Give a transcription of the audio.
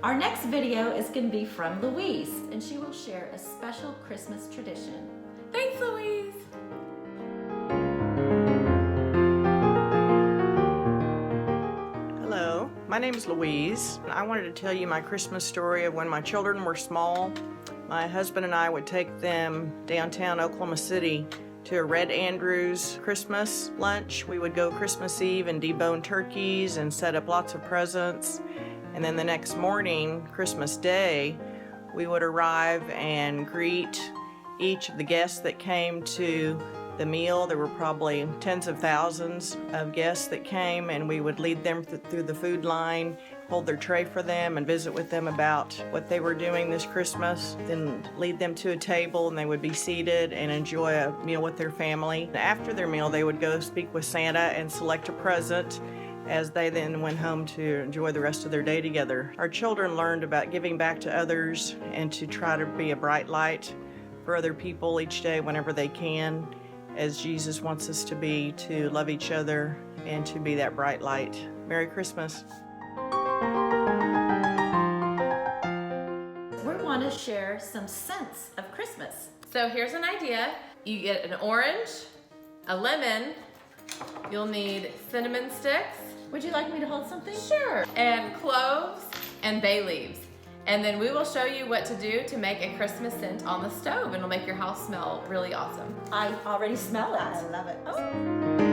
Our next video is going to be from Louise, and she will share a special Christmas tradition. Thanks, Louise. Hello, my name is Louise. I wanted to tell you my Christmas story of when my children were small. My husband and I would take them downtown Oklahoma City to a Red Andrews Christmas lunch. We would go Christmas Eve and debone turkeys and set up lots of presents. And then the next morning, Christmas Day, we would arrive and greet each of the guests that came to the meal. There were probably tens of thousands of guests that came, and we would lead them through the food line, hold their tray for them, and visit with them about what they were doing this Christmas. Then lead them to a table, and they would be seated and enjoy a meal with their family. After their meal, they would go speak with Santa and select a present, as they then went home to enjoy the rest of their day together. Our children learned about giving back to others and to try to be a bright light for other people each day whenever they can, as Jesus wants us to be, to love each other and to be that bright light. Merry Christmas. We want to share some scents of Christmas. So here's an idea. You get an orange, a lemon, you'll need cinnamon sticks. Would you like me to hold something? Sure. And cloves and bay leaves. And then we will show you what to do to make a Christmas scent on the stove, and it'll make your house smell really awesome. I already smell it. I love it. Oh.